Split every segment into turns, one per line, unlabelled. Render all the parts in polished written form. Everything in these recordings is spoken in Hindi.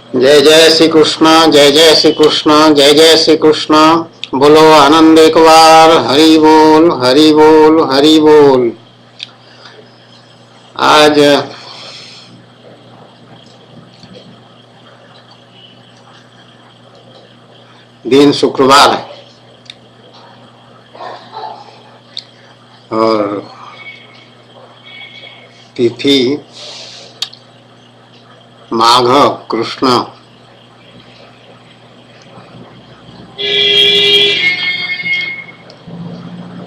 जय जय श्री कृष्ण, जय जय श्री कृष्ण, जय जय श्री कृष्ण। बोलो आनंद एक बार, हरि बोल हरि बोल हरि बोल। आज दिन शुक्रवार है और तिथि माघ कृष्ण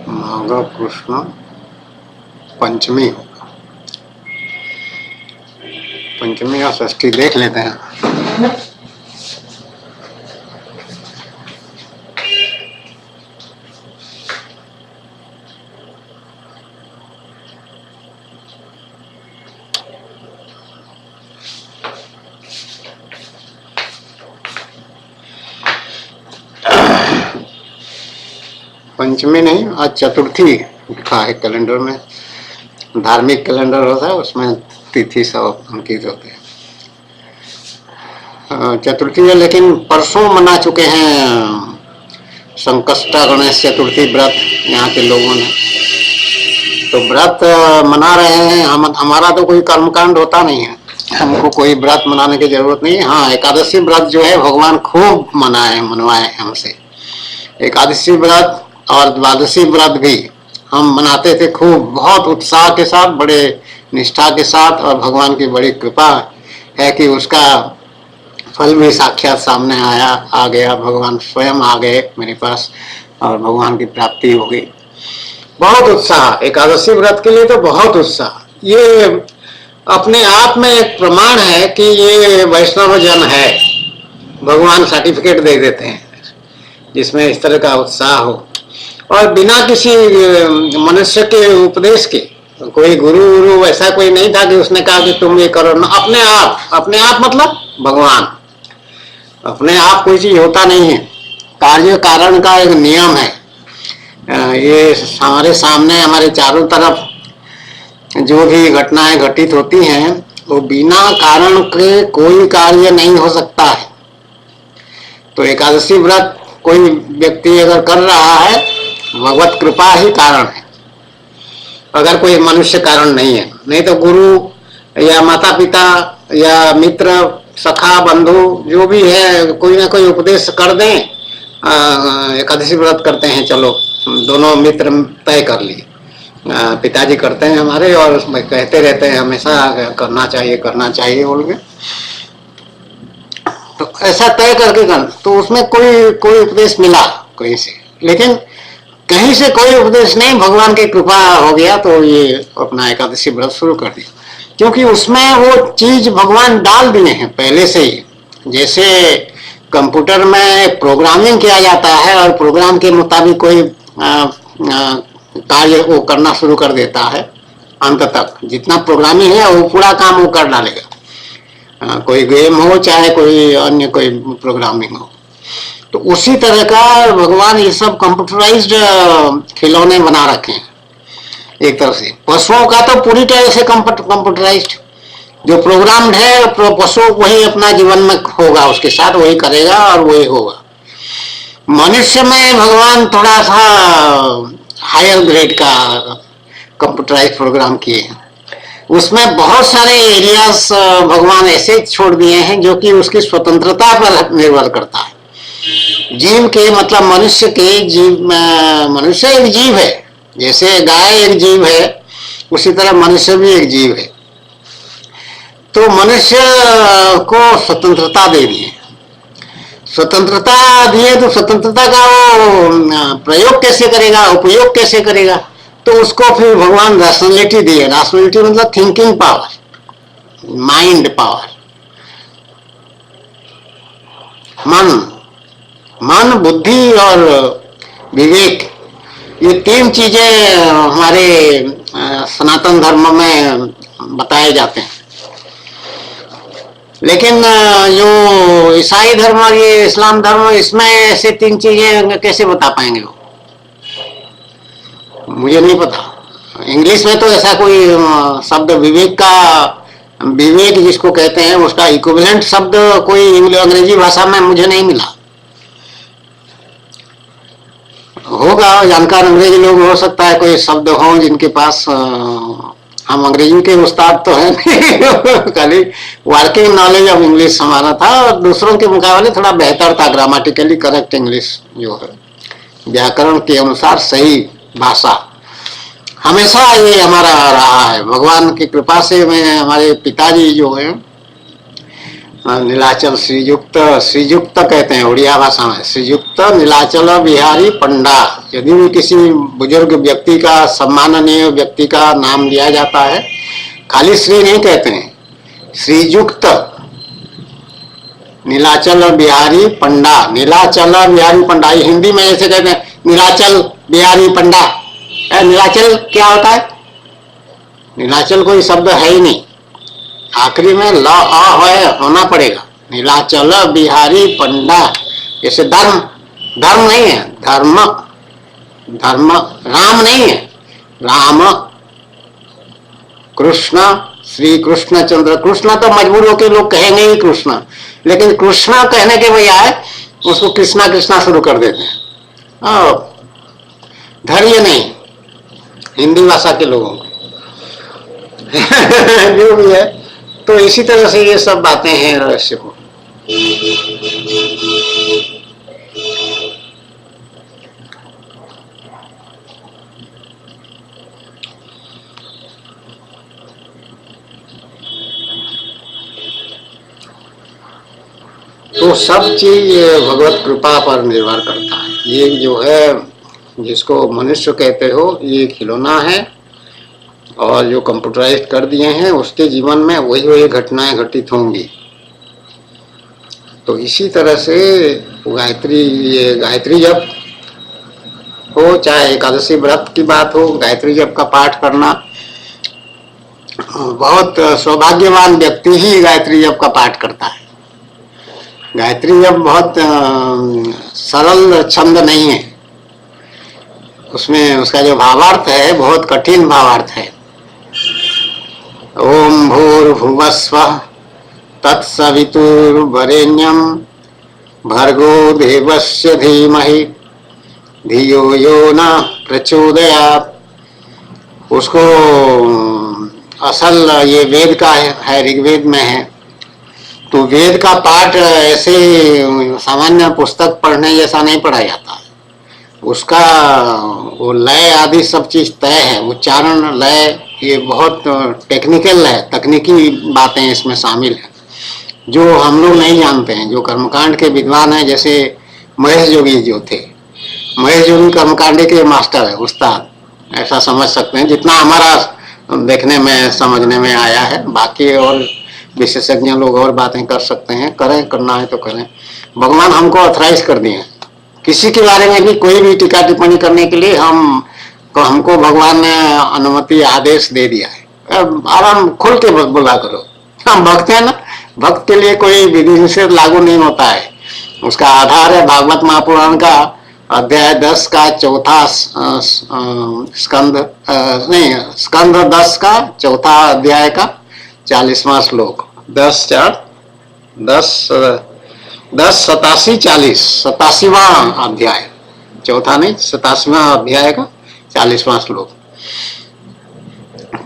माघ कृष्ण पंचमी होगा। पंचमी और षष्ठी देख लेते हैं। पंचमी नहीं, आज चतुर्थी लिखा है कैलेंडर में। धार्मिक कैलेंडर होता है, उसमें तिथि सब अंकित होते हैं। चतुर्थी है, लेकिन परसों मना चुके हैं संकष्टा गणेश चतुर्थी व्रत यहाँ के लोगों ने। तो व्रत मना रहे हैं। हमारा तो कोई कर्मकांड होता नहीं है, हमको कोई व्रत मनाने की जरूरत नहीं है। हाँ, एकादशी व्रत जो है भगवान खूब मनवाए हमसे। एकादशी व्रत और द्वादशी व्रत भी हम मनाते थे खूब, बहुत उत्साह के साथ, बड़े निष्ठा के साथ। और भगवान की बड़ी कृपा है कि उसका फल भी साक्षात सामने आ गया। भगवान स्वयं आ गए मेरे पास और भगवान की प्राप्ति हो गई। बहुत उत्साह, एकादशी व्रत के लिए तो बहुत उत्साह। ये अपने आप में एक प्रमाण है कि ये वैष्णव जन है। भगवान सर्टिफिकेट दे देते हैं जिसमें इस तरह का उत्साह हो, और बिना किसी मनुष्य के उपदेश के। कोई गुरु ऐसा कोई नहीं था कि उसने कहा कि तुम ये करो ना। अपने आप मतलब भगवान। अपने आप कोई चीज होता नहीं है, कार्य कारण का एक नियम है। ये हमारे सामने, हमारे चारों तरफ जो भी घटनाएं घटित होती हैं, वो बिना कारण के कोई कार्य नहीं हो सकता है। तो एकादशी व्रत कोई व्यक्ति अगर कर रहा है, भगवत कृपा ही कारण है, अगर कोई मनुष्य कारण नहीं है। नहीं तो गुरु या माता पिता या मित्र, सखा, बंधु जो भी है, कोई ना कोई उपदेश कर दें। एकादशी व्रत करते हैं, चलो दोनों मित्र तय कर लिए। पिताजी करते हैं हमारे, और उसमें कहते रहते हैं हमेशा करना चाहिए बोल के। तो ऐसा तय करके कर, तो उसमें कोई उपदेश मिला कहीं से, लेकिन कहीं से कोई उपदेश नहीं, भगवान की कृपा हो गया। तो ये अपना एकादशी व्रत शुरू कर दिया, क्योंकि उसमें वो चीज भगवान डाल दिए हैं पहले से ही। जैसे कंप्यूटर में प्रोग्रामिंग किया जाता है और प्रोग्राम के मुताबिक कोई कार्य वो करना शुरू कर देता है, अंत तक जितना प्रोग्रामिंग है वो पूरा काम वो कर डालेगा। कोई गेम हो चाहे कोई अन्य कोई प्रोग्रामिंग हो, तो उसी तरह का भगवान ये सब कंप्यूटराइज्ड खिलौने बना रखे हैं। एक तरह से पशुओं का तो पूरी तरह से कंप्यूटराइज्ड, जो प्रोग्राम्ड है पशु वही अपना जीवन में होगा, उसके साथ वही करेगा और वही होगा। मनुष्य में भगवान थोड़ा सा हायर ग्रेड का कंप्यूटराइज्ड प्रोग्राम किए हैं। उसमें बहुत सारे एरियाज भगवान ऐसे छोड़ दिए हैं जो कि उसकी स्वतंत्रता पर निर्भर करता है। जीव के मतलब मनुष्य के जीव, मनुष्य एक जीव है, जैसे गाय एक जीव है, उसी तरह मनुष्य भी एक जीव है। तो मनुष्य को स्वतंत्रता दे दी। स्वतंत्रता दिए तो स्वतंत्रता का वो प्रयोग कैसे करेगा, उपयोग कैसे करेगा? तो उसको फिर भगवान रैशनैलिटी दिए। रैशनैलिटी मतलब थिंकिंग पावर, माइंड पावर, मन, बुद्धि और विवेक। ये तीन चीजें हमारे सनातन धर्म में बताए जाते हैं। लेकिन जो ईसाई धर्म और ये इस्लाम धर्म, इसमें ऐसे तीन चीजें कैसे बता पाएंगे वो? मुझे नहीं पता। इंग्लिश में तो ऐसा कोई शब्द विवेक का विवेक जिसको कहते हैं उसका इक्विवेलेंट शब्द कोई अंग्रेजी भाषा में मुझे नहीं मिला। होगा जानकार अंग्रेजी लोग, हो सकता है कोई शब्द हो जिनके पास, हम अंग्रेजी के उस्ताद तो हैं खाली वर्किंग नॉलेज ऑफ इंग्लिश हमारा था और दूसरों के मुकाबले थोड़ा बेहतर था। ग्रामेटिकली करेक्ट इंग्लिश जो है, व्याकरण के अनुसार सही भाषा, हमेशा ये हमारा रहा है। भगवान की कृपा से मैं, हमारे पिताजी जो है नीलाचल श्रीयुक्त कहते हैं उड़िया भाषा में, श्रीयुक्त नीलाचल बिहारी पंडा। यदि भी किसी बुजुर्ग व्यक्ति का, सम्माननीय व्यक्ति का नाम लिया जाता है, खाली श्री नहीं कहते हैं, श्रीयुक्त नीलाचल बिहारी पंडा। नीलाचल बिहारी पंडा, हिंदी में ऐसे कहते हैं नीलाचल बिहारी पंडा। नीलाचल क्या होता है? नीलाचल कोई शब्द है ही नहीं, आखिरी में ल है, होना पड़ेगा। नीलाचल बिहारी पंडा, जैसे धर्म, धर्म नहीं है, धर्म, धर्म राम नहीं है, राम कृष्ण, श्री कृष्ण चंद्र। कृष्ण तो मजबूर होकर लोग कहेंगे ही कृष्ण, लेकिन कृष्ण कहने के बजाय उसको कृष्णा कृष्णा शुरू कर देते हैं। धैर्य नहीं हिंदी भाषा के लोगों को जो भी है। तो इसी तरह से ये सब बातें हैं रहस्य को। तो सब चीज भगवत कृपा पर निर्भर करता है। ये जो है जिसको मनुष्य कहते हो, ये खिलौना है और जो कंप्यूटराइज कर दिए हैं उसके जीवन में वही वही घटनाएं घटित होंगी। तो इसी तरह से गायत्री जप हो, चाहे एकादशी व्रत की बात हो, गायत्री जप का पाठ करना, बहुत सौभाग्यवान व्यक्ति ही गायत्री जप का पाठ करता है। गायत्री जप बहुत सरल छंद नहीं है, उसमें उसका जो भावार्थ है बहुत कठिन भावार्थ है। ओम भूर्भुवस्वः तत्सवितुर्वरेण्यं भर्गो देवस्य धीमहि धियो यो न प्रचोदयात्। उसको असल ये वेद का है, ऋग्वेद में है। तो वेद का पाठ ऐसे सामान्य पुस्तक पढ़ने जैसा नहीं पढ़ा जाता है, उसका वो लय आदि सब चीज तय है, उच्चारण लय, ये बहुत टेक्निकल है, तकनीकी बातें इसमें शामिल है जो हम लोग नहीं जानते हैं। जो कर्मकांड के विद्वान हैं, जैसे महेश जोगी जो थे, महेश जोगी कर्मकांड के मास्टर है, उस्ताद, ऐसा समझ सकते हैं जितना हमारा देखने में समझने में आया है। बाकी और विशेषज्ञ लोग और बातें कर सकते हैं, करें, करना है तो करें। भगवान हमको ऑथराइज कर दिए, किसी के बारे में भी कोई भी टीका टिप्पणी करने के लिए हमको भगवान ने अनुमति, आदेश दे दिया है। आराम खुल के बोला करो। हम भक्त है ना, भक्त के लिए कोई विधि निषेध लागू नहीं होता है। उसका आधार है भागवत महापुराण का अध्याय 10 का चौथा स्कंध 10 का चौथा अध्याय का 40वां श्लोक। 87वां अध्याय, चौथा नहीं 87वां अध्याय का 40वां श्लोक।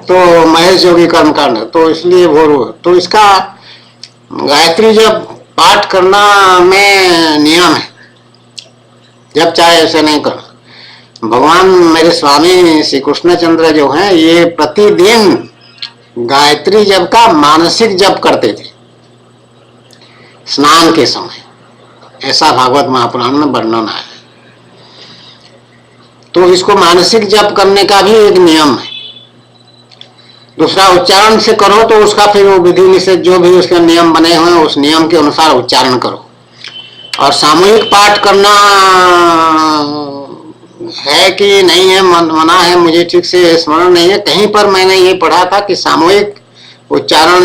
तो महेश योगी कर्मकांड, तो इसलिए तो इसका गायत्री जब पाठ करना में नियम है, जब चाहे ऐसे नहीं करना। भगवान मेरे स्वामी श्री कृष्णचंद्र जो हैं, ये प्रतिदिन गायत्री जप का मानसिक जप करते थे स्नान के समय, ऐसा भागवत महापुराण में वर्णन है। तो इसको मानसिक जप करने का भी एक नियम है। दूसरा, उच्चारण से करो तो उसका फिर वो विधि निषेध जो भी उसके नियम बने हुए हैं उस नियम के अनुसार उच्चारण करो। और सामूहिक पाठ करना है कि नहीं है, मना है, मुझे ठीक से स्मरण नहीं है। कहीं पर मैंने ये पढ़ा था कि सामूहिक उच्चारण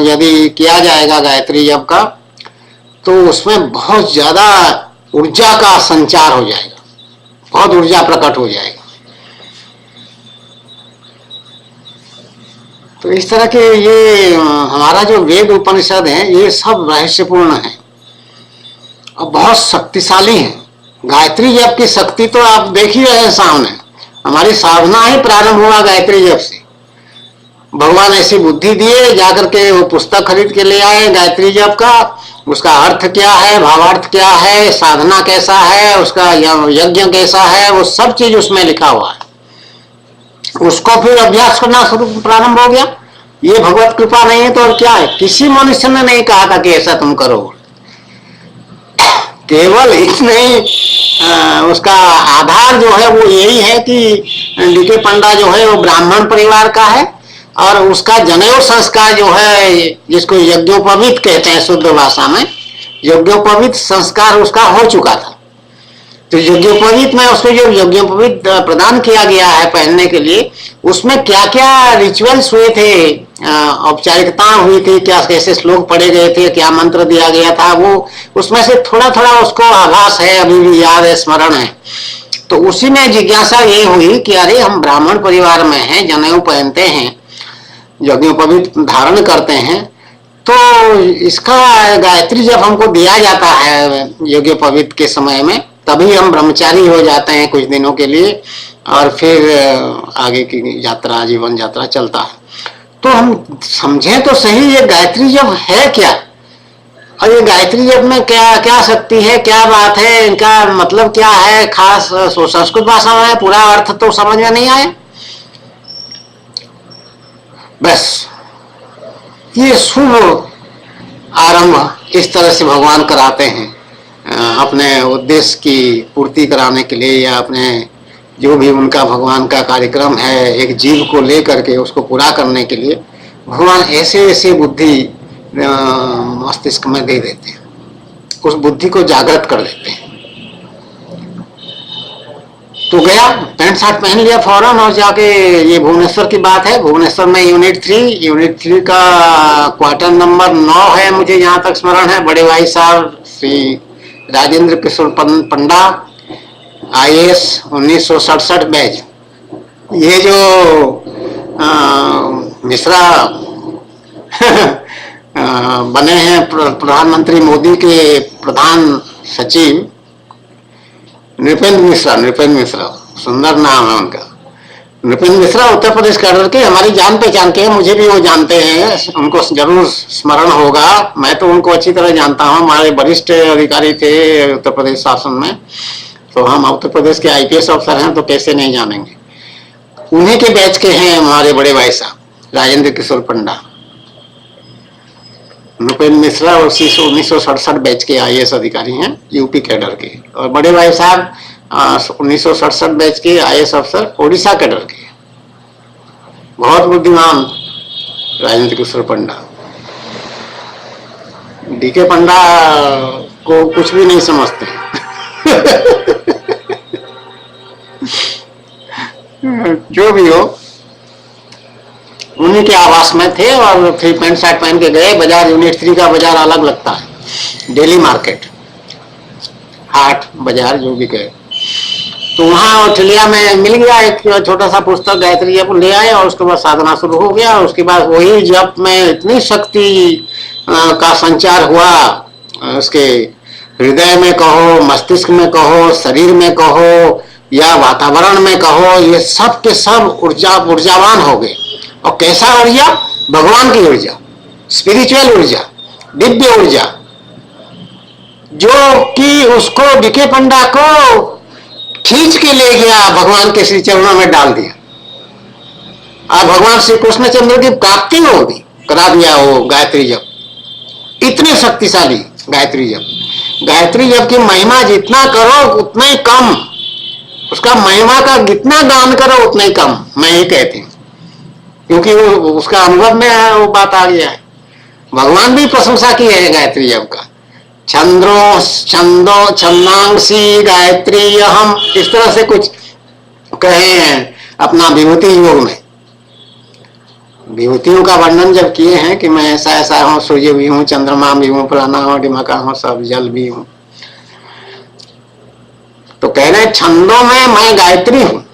यदि किया जाएगा गायत्री जप का, तो उसमें बहुत ज्यादा ऊर्जा का संचार हो जाएगा, बहुत ऊर्जा प्रकट हो जाएगा। तो इस तरह के ये हमारा जो वेद उपनिषद है ये सब रहस्यपूर्ण है और बहुत शक्तिशाली है। गायत्री जप की शक्ति तो आप देख ही रहे हैं सामने। हमारी साधना ही प्रारंभ हुआ गायत्री जप से। भगवान ऐसी बुद्धि दिए, जाकर के वो पुस्तक खरीद के ले आए गायत्री जप का, उसका अर्थ क्या है, भावार्थ क्या है, साधना कैसा है, उसका यज्ञ कैसा है, वो सब चीज उसमें लिखा हुआ है। उसको फिर अभ्यास करना शुरू प्रारंभ हो गया। ये भगवत कृपा नहीं है तो और क्या है। किसी मनुष्य ने नहीं कहा था कि ऐसा तुम करो, केवल इतने उसका आधार जो है वो यही है कि डीके पंडा जो है वो ब्राह्मण परिवार का है और उसका जनेऊ संस्कार जो है, जिसको यज्ञोपवीत कहते हैं शुद्ध भाषा में, यज्ञोपवीत संस्कार उसका हो चुका था। तो यज्ञोपवीत में उसको जो यज्ञोपवीत प्रदान किया गया है पहनने के लिए, उसमें क्या क्या रिचुअल्स हुए थे, औपचारिकता हुई थी, क्या कैसे श्लोक पढ़े गए थे, क्या मंत्र दिया गया था, वो उसमें से थोड़ा थोड़ा उसको आभास है, अभी भी याद है, स्मरण है। तो उसी में जिज्ञासा ये हुई कि अरे हम ब्राह्मण परिवार में हैं, जनेऊ पहनते हैं, यज्ञोपवीत धारण करते हैं, तो इसका गायत्री जब हमको दिया जाता है यज्ञोपवीत के समय में, तभी हम ब्रह्मचारी हो जाते हैं कुछ दिनों के लिए और फिर आगे की यात्रा, जीवन यात्रा चलता है। तो हम समझें तो सही ये गायत्री जप है क्या, और ये गायत्री जप में क्या क्या शक्ति है, क्या बात है, इनका मतलब क्या है। खास संस्कृत भाषा में पूरा अर्थ तो समझ में नहीं आया। बस ये शुभ आरंभ इस तरह से भगवान कराते हैं अपने उद्देश्य की पूर्ति कराने के लिए, या अपने जो भी उनका भगवान का कार्यक्रम है एक जीव को लेकर के उसको पूरा करने के लिए भगवान ऐसे ऐसे बुद्धि मस्तिष्क में दे देते हैं, उस बुद्धि को जागृत कर देते हैं। तो गया, पैंट शर्ट पहन लिया फौरन और जाके, ये भुवनेश्वर की बात है, भुवनेश्वर में यूनिट 3 का क्वार्टर नंबर 9 है, मुझे यहाँ तक स्मरण है। बड़े भाई साहब श्री राजेंद्र किशोर पंडा, IAS 1967 बैच। ये जो मिश्रा बने हैं प्रधानमंत्री मोदी के प्रधान सचिव, नृपेंद्र मिश्रा, सुंदर नाम है उनका, नृपेंद्र मिश्रा, उत्तर प्रदेश कैडर के, हमारी जान पहचान के, मुझे भी वो जानते हैं, उनको जरूर स्मरण होगा। मैं तो उनको अच्छी तरह जानता हूँ, हमारे वरिष्ठ अधिकारी थे उत्तर प्रदेश शासन में, तो हम उत्तर प्रदेश के IPS अफसर हैं, तो कैसे नहीं जानेंगे। उन्हीं के बैच के हैं हमारे बड़े भाई साहब राजेंद्र किशोर पंडा। नृपेंद्र मिश्रा और 1967 बैच के IAS अधिकारी हैं, यूपी कैडर के, और बड़े भाई साहब 1967 बैच के IAS अफसर उड़ीसा कैडर के। बहुत बुद्धिमान राजेंद्र किशोर पंडा। डीके पंडा को कुछ भी नहीं समझते जो भी हो, उन्हीं के आवास में थे और फिर पैंट शर्ट पहन के गए। बाजार यूनिट 3 का बाजार अलग लगता है, डेली मार्केट, हाट बाजार जो भी कहे। तो वहाँ ऑस्ट्रेलिया में मिल गया एक छोटा सा पुस्तक, गायत्री जप ले आए और उसके बाद साधना शुरू हो गया। और उसके बाद वही जप में इतनी शक्ति का संचार हुआ, उसके हृदय में कहो, मस्तिष्क में कहो, शरीर में कहो, या वातावरण में कहो, ये सब के सब ऊर्जावान हो गए। और कैसा ऊर्जा? भगवान की ऊर्जा, स्पिरिचुअल ऊर्जा, दिव्य ऊर्जा, जो कि उसको डीके पंडा को खींच के ले गया, भगवान के श्री चरणों में डाल दिया। और भगवान श्री कृष्ण चंद्र की प्राप्ति होगी, करा दिया वो गायत्री जप। इतने शक्तिशाली गायत्री जप। गायत्री जप की महिमा जितना करो उतना ही कम, उसका महिमा का जितना दान करो उतना ही कम, मैं ये कहती हूँ, क्योंकि वो उसका अनुभव में है, वो बात आ गया है। भगवान भी प्रशंसा की है गायत्री जप का। छंदांसी गायत्री हम, इस तरह से कुछ कहे हैं अपना विभूति योग में। विभूतियों का वर्णन जब किए हैं कि मैं ऐसा ऐसा हूँ, सूर्य भी हूँ, चंद्रमा भी हूँ, फलाना हूँ, डिमका हूँ, सब जल भी हूँ। तो कह रहे छंदों में मैं गायत्री हूँ,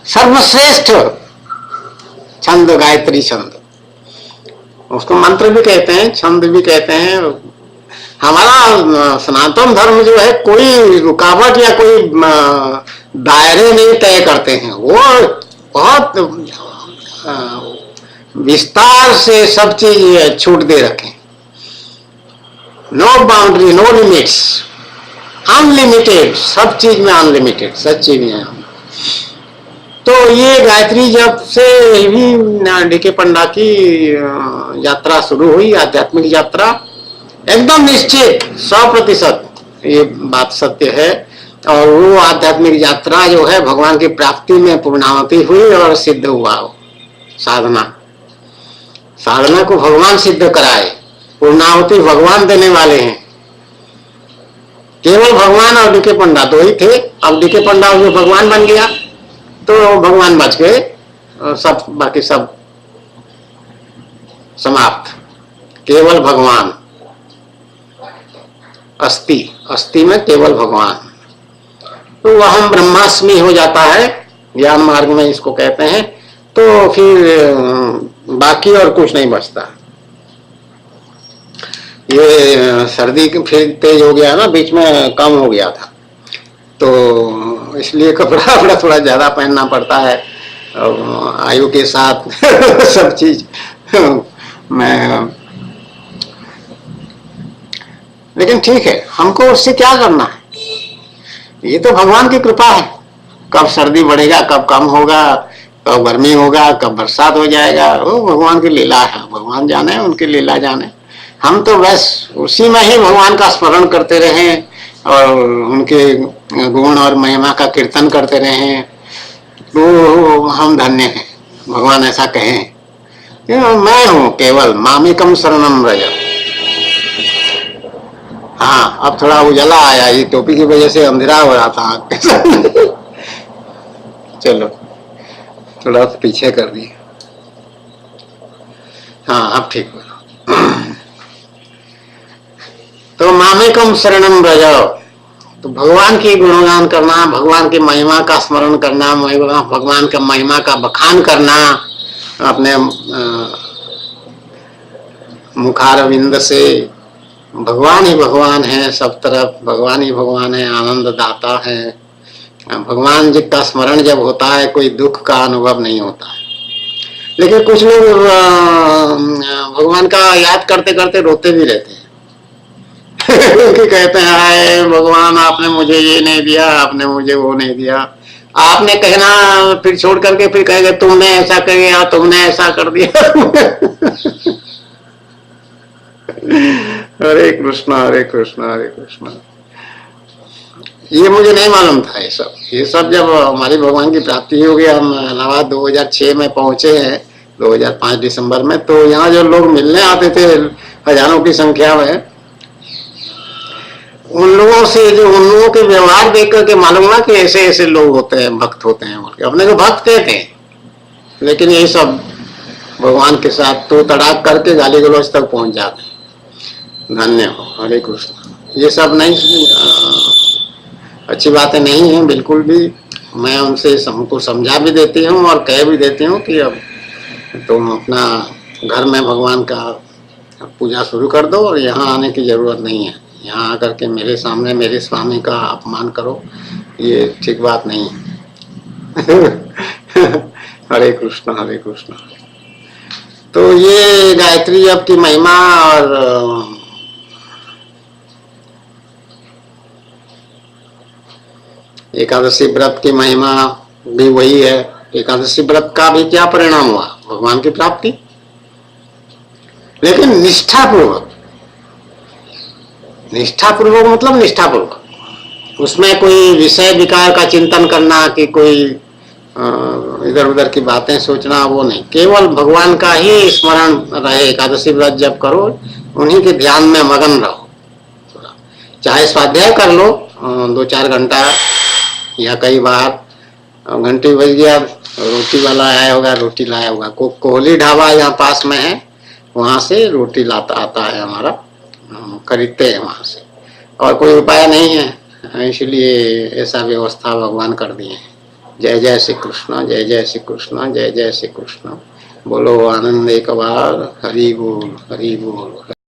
सर्वश्रेष्ठ छंद, गायत्री छंद, उसको मंत्र भी कहते हैं, छंद भी कहते हैं। हमारा सनातन धर्म जो है कोई रुकावट या कोई दायरे नहीं तय करते हैं, वो बहुत विस्तार से सब चीज छूट दे रखे, no boundary, no limits, unlimited, सब चीज में अनलिमिटेड, सच्ची में है। तो ये गायत्री जब से भी डीके पंडा की यात्रा शुरू हुई, आध्यात्मिक यात्रा, एकदम निश्चित 100% ये बात सत्य है। और वो आध्यात्मिक यात्रा जो है भगवान की प्राप्ति में पूर्णावती हुई और सिद्ध हुआ। साधना, साधना को भगवान सिद्ध कराए, पूर्णावती भगवान देने वाले हैं। केवल भगवान और डीके पंडा दो ही थे, अब डीके पंडा जो भगवान बन गया तो भगवान बच गए, सब बाकी सब समाप्त, केवल भगवान, अस्थि, अस्थि में केवल भगवान। तो वह ब्रह्मास्मि हो जाता है, ज्ञान मार्ग में इसको कहते हैं। तो फिर बाकी और कुछ नहीं बचता। ये सर्दी फिर तेज हो गया ना, बीच में कम हो गया था, तो इसलिए कपड़ा वपड़ा थोड़ा ज्यादा पहनना पड़ता है आयु के साथ सब चीज मैं, लेकिन ठीक है, हमको उससे क्या करना है, ये तो भगवान की कृपा है। कब सर्दी बढ़ेगा, कब कम होगा, कब गर्मी होगा, कब बरसात हो जाएगा, वो भगवान की लीला है, भगवान जाने, उनकी लीला जाने। हम तो बस उसी में ही भगवान का स्मरण करते रहें और उनके गुण और महिमा का कीर्तन करते रहें, तो हम धन्य हैं। भगवान ऐसा कहें, मैं हूं केवल मामेकम शरणम व्रज। हाँ, अब थोड़ा उजाला आया, ये टोपी की वजह से अंधेरा हो रहा था चलो थोड़ा पीछे कर दिए, हाँ अब ठीक हो। तो मामेकम शरणम व्रज, तो भगवान की गुणगान करना, भगवान की महिमा का स्मरण करना, भगवान का महिमा का बखान करना, अपने मुखारविंद से। भगवान ही भगवान है, सब तरफ भगवान ही भगवान है, आनंद दाता है। भगवान जी का स्मरण जब होता है कोई दुख का अनुभव नहीं होता है। लेकिन कुछ लोग भगवान का याद करते करते रोते भी रहते हैं कहते हैं हाय भगवान, आपने मुझे ये नहीं दिया, आपने मुझे वो नहीं दिया। आपने कहना फिर छोड़ करके फिर कहेंगे तुमने ऐसा कर दिया, तुमने ऐसा कर दिया हरे कृष्णा हरे कृष्णा हरे कृष्णा। ये मुझे नहीं मालूम था ये सब जब हमारी भगवान की प्राप्ति हो गई, हम इलाहाबाद 2006 में पहुंचे हैं, 2005 दिसंबर में। तो यहाँ जो लोग मिलने आते थे हजारों की संख्या में, उन लोगों से जो उन लोगों के व्यवहार देख करके मालूम हुआ कि ऐसे ऐसे लोग होते हैं, भक्त होते हैं। अपने को भक्त कहते हैं, लेकिन यही सब भगवान के साथ तो तड़ाक करके गाली गलौज तक पहुंच जाते हैं। धन्य हो, हरे कृष्ण। ये सब नहीं, अच्छी बातें नहीं है बिल्कुल भी। मैं उनसे हमको समझा भी देती हूँ और कह भी देती हूँ कि अब तुम अपना घर में भगवान का पूजा शुरू कर दो और यहाँ आने की जरूरत नहीं है। यहाँ आकर के मेरे सामने मेरे स्वामी का अपमान करो, ये ठीक बात नहीं है हरे कृष्ण हरे कृष्ण। तो ये गायत्री जप की महिमा और एकादशी व्रत की महिमा भी वही है। एकादशी व्रत का भी क्या परिणाम हुआ, भगवान की प्राप्ति, लेकिन निष्ठापूर्वक। निष्ठापूर्वक मतलब निष्ठापूर्वक, उसमें कोई विषय विकार का चिंतन करना कि कोई इधर उधर की बातें सोचना, वो नहीं। केवल भगवान का ही स्मरण रहे। एकादशी व्रत जब करो उन्हीं के ध्यान में मगन रहो। चाहे स्वाध्याय कर लो 2-4 घंटा, या कई बार घंटी बज गया, रोटी वाला आया होगा, रोटी लाया होगा। कोहली ढाबा यहाँ पास में है, वहां से रोटी लाता आता है हमारा, खरीदते हैं वहां से। और कोई उपाय नहीं है, इसलिए ऐसा व्यवस्था भगवान कर दिए हैं। जय जय श्री कृष्ण, जय जय श्री कृष्ण, जय जय श्री कृष्ण। बोलो आनंद एक बार, हरि बोल हरि बोल।